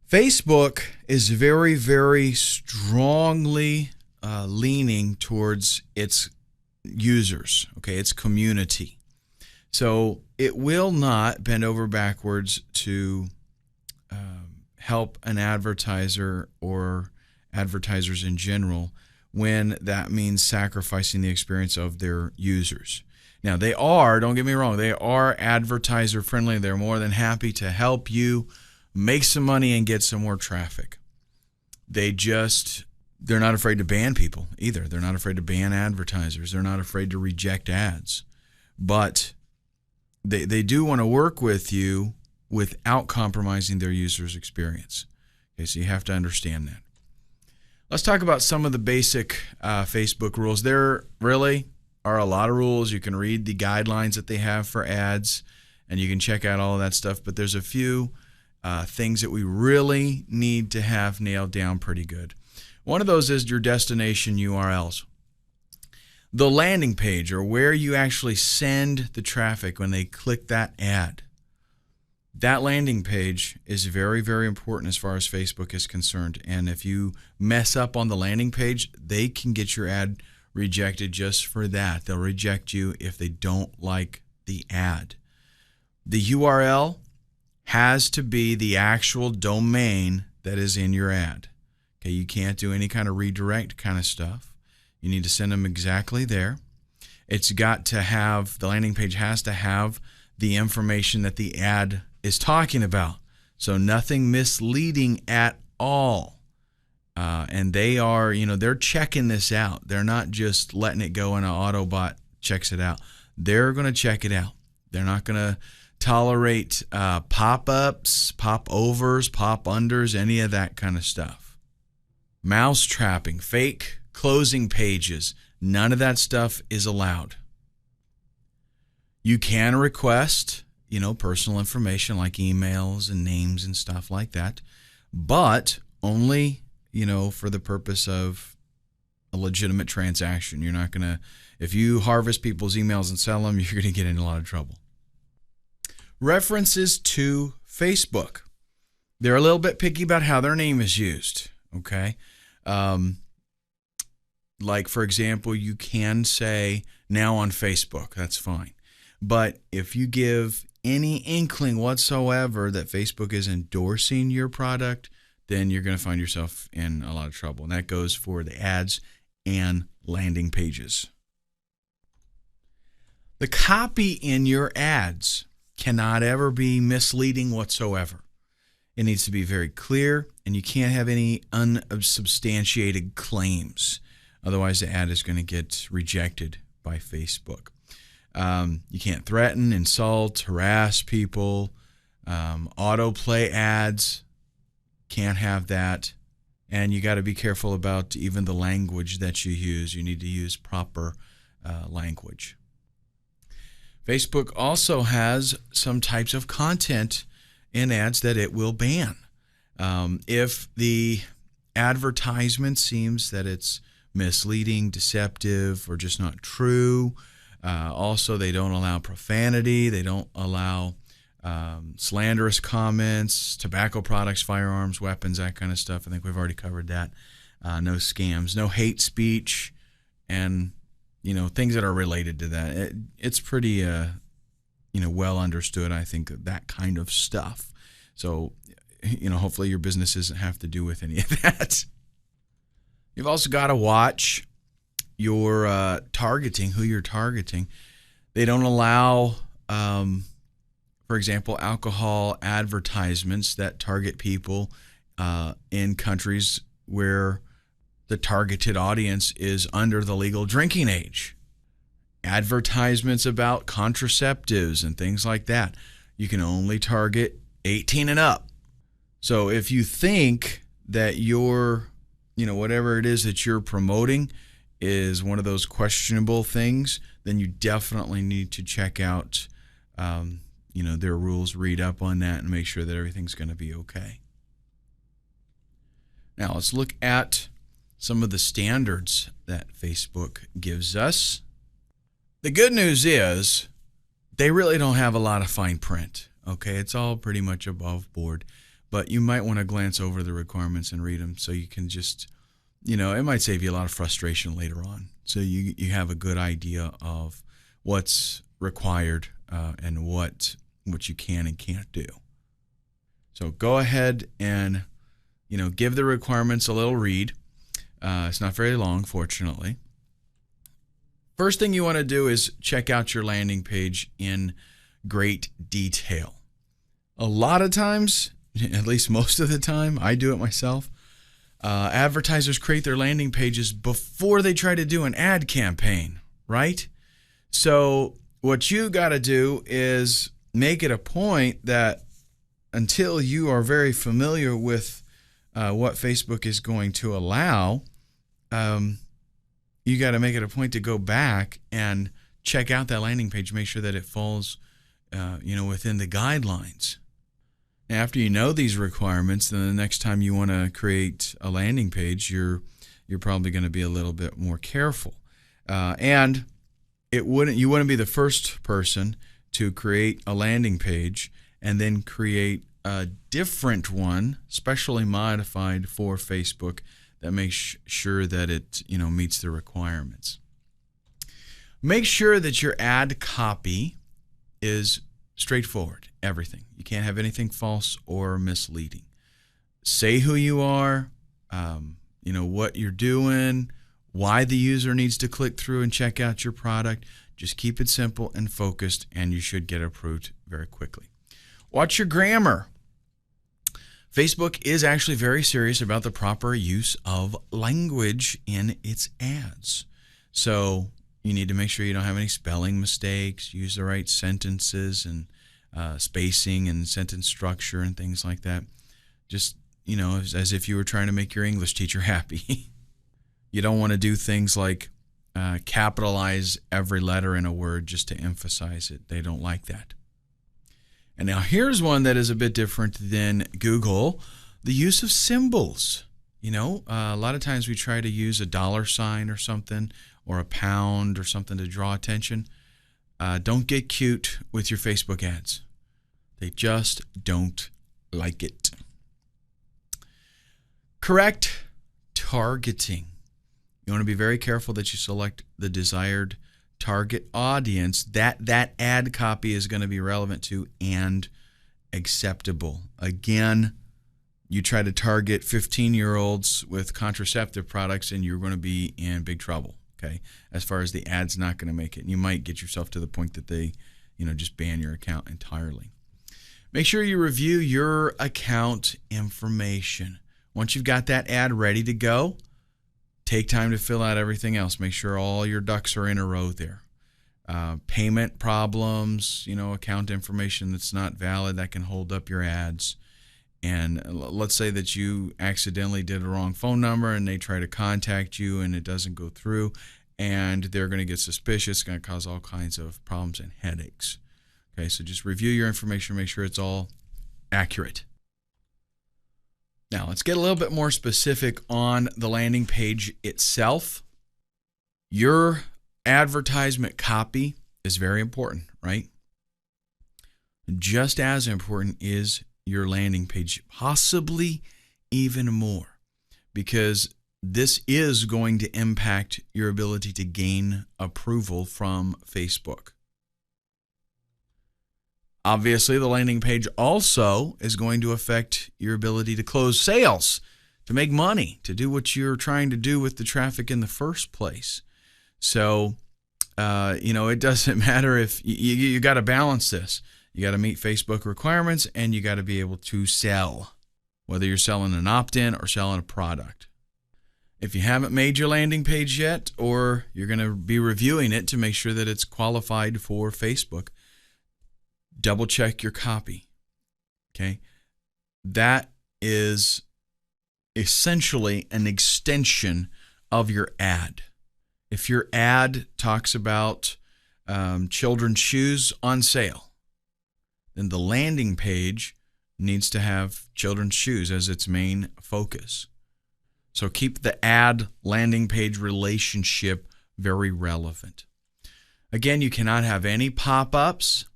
Facebook is very, very strongly leaning towards its users, okay, its community. So it will not bend over backwards to help an advertiser or advertisers in general when that means sacrificing the experience of their users. Now, they are, don't get me wrong, they are advertiser friendly. They're more than happy to help you make some money and get some more traffic. They're not afraid to ban people either. They're not afraid to ban advertisers. They're not afraid to reject ads. But they do want to work with you without compromising their user's experience. Okay, so you have to understand that. Let's talk about some of the basic Facebook rules. There really are a lot of rules. You can read the guidelines that they have for ads, and you can check out all of that stuff. But there's a few things that we really need to have nailed down pretty good. One of those is your destination URLs. The landing page, or where you actually send the traffic when they click that ad. That landing page is very, very important as far as Facebook is concerned. And if you mess up on the landing page, they can get your ad rejected just for that. They'll reject you if they don't like the ad. The URL has to be the actual domain that is in your ad. Okay, you can't do any kind of redirect kind of stuff. You need to send them exactly there. It's got to have, the landing page has to have the information that the ad is talking about. So nothing misleading at all. And they are, they're checking this out. They're not just letting it go and an Autobot checks it out. They're going to check it out. They're not going to tolerate pop-ups, pop-overs, pop-unders, any of that kind of stuff. Mouse trapping, fake closing pages, none of that stuff is allowed. You can request, personal information like emails and names and stuff like that, but only, for the purpose of a legitimate transaction. You're not going to, if you harvest people's emails and sell them, you're going to get in a lot of trouble. References to Facebook. They're a little bit picky about how their name is used, okay? Like, for example, you can say, now on Facebook. That's fine. But if you give any inkling whatsoever that Facebook is endorsing your product, then you're going to find yourself in a lot of trouble. And that goes for the ads and landing pages. The copy in your ads cannot ever be misleading whatsoever. It needs to be very clear, and you can't have any unsubstantiated claims. Otherwise, the ad is going to get rejected by Facebook. You can't threaten, insult, harass people. Autoplay ads, can't have that. And you got to be careful about even the language that you use. You need to use proper language. Facebook also has some types of content in ads that it will ban. If the advertisement seems that it's misleading, deceptive, or just not true. Also, they don't allow profanity. They don't allow slanderous comments, tobacco products, firearms, weapons, that kind of stuff. I think we've already covered that. No scams, no hate speech, and things that are related to that. It's pretty well understood, I think, that kind of stuff. So, hopefully your business doesn't have to do with any of that. You've also got to watch your targeting, who you're targeting. They don't allow, for example, alcohol advertisements that target people in countries where the targeted audience is under the legal drinking age. Advertisements about contraceptives and things like that. You can only target 18 and up. So if you think that your, whatever it is that you're promoting is one of those questionable things, then you definitely need to check out, their rules, read up on that, and make sure that everything's going to be okay. Now let's look at some of the standards that Facebook gives us. The good news is they really don't have a lot of fine print. Okay, it's all pretty much above board. but you might want to glance over the requirements and read them so you can just, it might save you a lot of frustration later on. So you have a good idea of what's required and what you can and can't do. So go ahead and, give the requirements a little read. It's not very long, fortunately. First thing you want to do is check out your landing page in great detail. A lot of times, at least most of the time, I do it myself, advertisers create their landing pages before they try to do an ad campaign, right? So what you got to do is make it a point that until you are very familiar with what Facebook is going to allow, you got to make it a point to go back and check out that landing page, make sure that it falls, within the guidelines. After you know these requirements, then the next time you want to create a landing page, you're probably going to be a little bit more careful. And you wouldn't be the first person to create a landing page and then create a different one, specially modified for Facebook, that makes sure that it meets the requirements. Make sure that your ad copy is straightforward, everything. You can't have anything false or misleading. Say who you are, what you're doing, why the user needs to click through and check out your product. Just keep it simple and focused, and you should get approved very quickly. Watch your grammar. Facebook is actually very serious about the proper use of language in its ads. So you need to make sure you don't have any spelling mistakes, use the right sentences and spacing and sentence structure and things like that. Just, as if you were trying to make your English teacher happy. You don't want to do things like capitalize every letter in a word just to emphasize it. They don't like that. And now here's one that is a bit different than Google, the use of symbols. A lot of times we try to use a $ or something, or a pound or something to draw attention. Don't get cute with your Facebook ads. They just don't like it. Correct targeting. You want to be very careful that you select the desired target audience that ad copy is going to be relevant to and acceptable. Again, you try to target 15-year-olds with contraceptive products and you're going to be in big trouble, okay? As far as the ad's not going to make it. And you might get yourself to the point that they, just ban your account entirely. Make sure you review your account information. Once you've got that ad ready to go, take time to fill out everything else. Make sure all your ducks are in a row there. Payment problems, account information that's not valid, that can hold up your ads. And let's say that you accidentally did a wrong phone number and they try to contact you and it doesn't go through, and they're going to get suspicious. It's going to cause all kinds of problems and headaches. Okay, so just review your information, make sure it's all accurate. Now, let's get a little bit more specific on the landing page itself. Your advertisement copy is very important, right? Just as important is your landing page, possibly even more, because this is going to impact your ability to gain approval from Facebook. Obviously, the landing page also is going to affect your ability to close sales, to make money, to do what you're trying to do with the traffic in the first place. So, it doesn't matter if you got to balance this. You got to meet Facebook requirements and you got to be able to sell, whether you're selling an opt-in or selling a product. If you haven't made your landing page yet, or you're going to be reviewing it to make sure that it's qualified for Facebook, double check your copy. Okay? That is essentially an extension of your ad. If your ad talks about children's shoes on sale, then the landing page needs to have children's shoes as its main focus. So keep the ad landing page relationship very relevant. Again, you cannot have any pop-ups.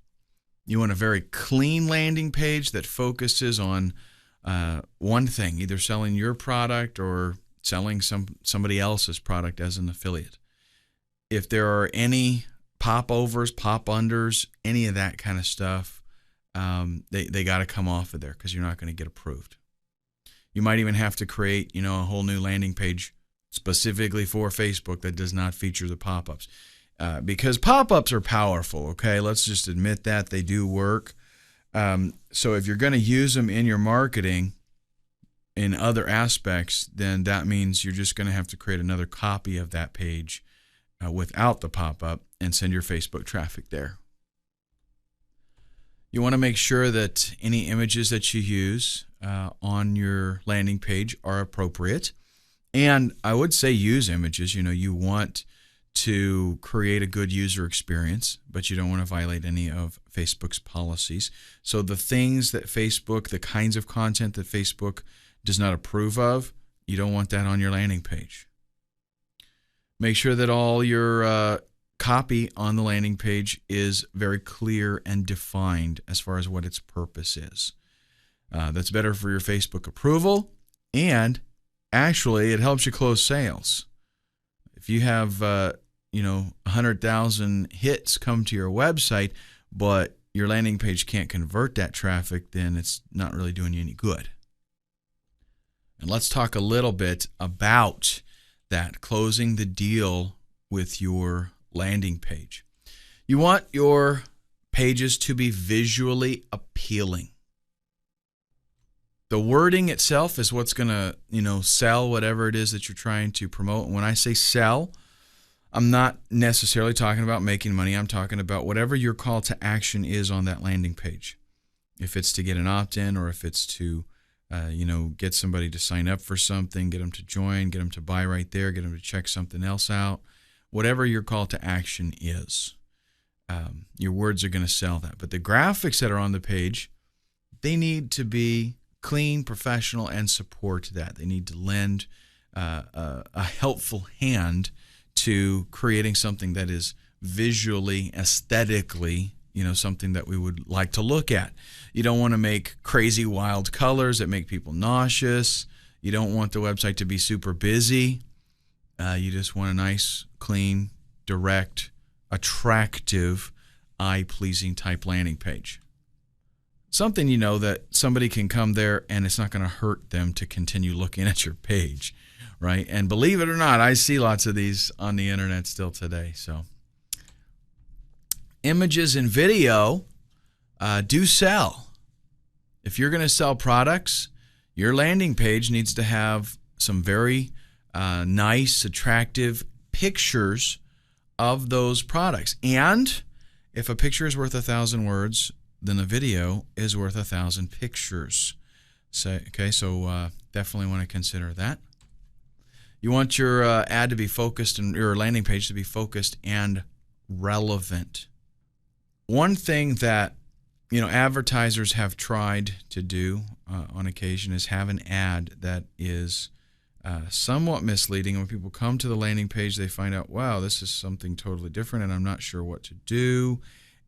You want a very clean landing page that focuses on one thing, either selling your product or selling somebody else's product as an affiliate. If there are any popovers, pop-unders, any of that kind of stuff, they got to come off of there because you're not going to get approved. You might even have to create, a whole new landing page specifically for Facebook that does not feature the pop-ups. Because pop-ups are powerful, okay? Let's just admit that. They do work. So if you're going to use them in your marketing in other aspects, then that means you're just going to have to create another copy of that page without the pop-up and send your Facebook traffic there. You want to make sure that any images that you use on your landing page are appropriate. And I would say use images. You want to create a good user experience, but you don't want to violate any of Facebook's policies. So the things that the kinds of content that Facebook does not approve of, you don't want that on your landing page. Make sure that all your copy on the landing page is very clear and defined as far as what its purpose is. That's better for your Facebook approval, and actually it helps you close sales. If you have 100,000 hits come to your website, but your landing page can't convert that traffic, then it's not really doing you any good. And let's talk a little bit about that, closing the deal with your landing page. You want your pages to be visually appealing. The wording itself is what's going to, sell whatever it is that you're trying to promote. And when I say sell, I'm not necessarily talking about making money. I'm talking about whatever your call to action is on that landing page. If it's to get an opt-in, or if it's to, get somebody to sign up for something, get them to join, get them to buy right there, get them to check something else out. Whatever your call to action is, your words are going to sell that. But the graphics that are on the page, they need to be clean, professional, and support that. They need to lend a helpful hand to creating something that is visually, aesthetically, something that we would like to look at. You don't want to make crazy wild colors that make people nauseous. You don't want the website to be super busy. You just want a nice, clean, direct, attractive, eye-pleasing type landing page. Something that somebody can come there and it's not going to hurt them to continue looking at your page, right? And believe it or not, I see lots of these on the internet still today. So images and video do sell. If you're going to sell products, your landing page needs to have some very nice, attractive pictures of those products. And if a picture is worth 1,000 words, then a video is worth 1,000 pictures. So definitely want to consider that. You want your ad to be focused and your landing page to be focused and relevant. One thing that advertisers have tried to do on occasion is have an ad that is somewhat misleading. And when people come to the landing page, they find out, wow, this is something totally different, and I'm not sure what to do,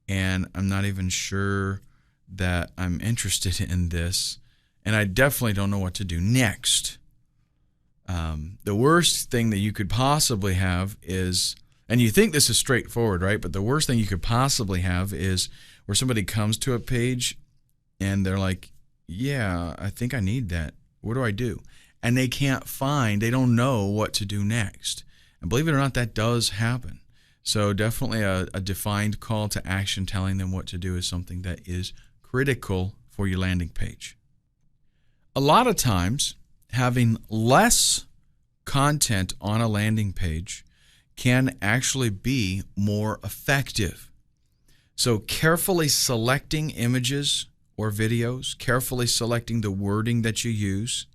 and I'm not even sure that I'm interested in this, and I definitely don't know what to do next. The worst thing that you could possibly have is, and you think this is straightforward, right? But the worst thing you could possibly have is where somebody comes to a page and they're like, yeah, I think I need that. What do I do? And they don't know what to do next. And believe it or not, that does happen. So definitely a defined call to action telling them what to do is something that is critical for your landing page. A lot of times, having less content on a landing page can actually be more effective. So carefully selecting images or videos, carefully selecting the wording that you use,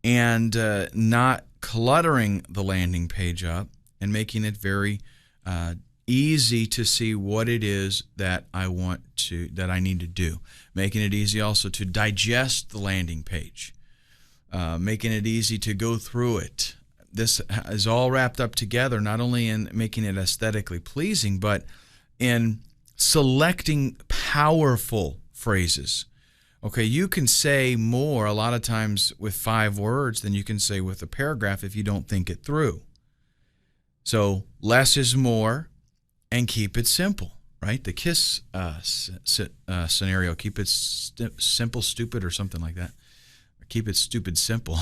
and not cluttering the landing page up and making it very easy to see what it is that I need to do. Making it easy also to digest the landing page. Making it easy to go through it. This is all wrapped up together, not only in making it aesthetically pleasing, but in selecting powerful phrases, Okay, you can say more a lot of times with 5 words than you can say with a paragraph if you don't think it through. So less is more, and keep it simple, right? The KISS scenario, keep it simple, stupid, or something like that. Or keep it stupid, simple.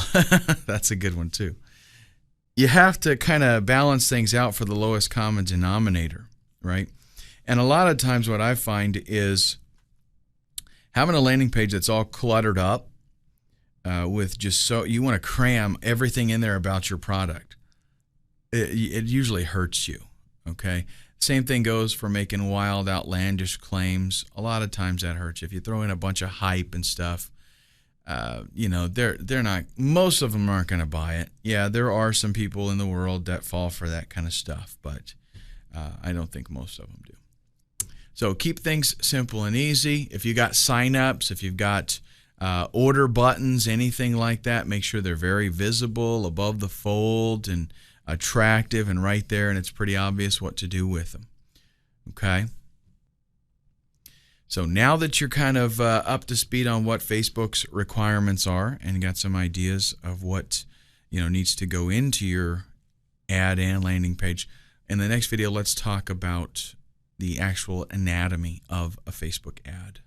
That's a good one too. You have to kind of balance things out for the lowest common denominator, right? And a lot of times what I find is having a landing page that's all cluttered up with just so you want to cram everything in there about your product. It usually hurts you, okay? Same thing goes for making wild, outlandish claims. A lot of times that hurts you. If you throw in a bunch of hype and stuff, they're not. Most of them aren't going to buy it. Yeah, there are some people in the world that fall for that kind of stuff, but I don't think most of them do. So keep things simple and easy. If you got signups, if you've got order buttons, anything like that, make sure they're very visible above the fold and attractive and right there, and it's pretty obvious what to do with them. Okay? So now that you're kind of up to speed on what Facebook's requirements are and got some ideas of what needs to go into your ad and landing page, in the next video let's talk about the actual anatomy of a Facebook ad.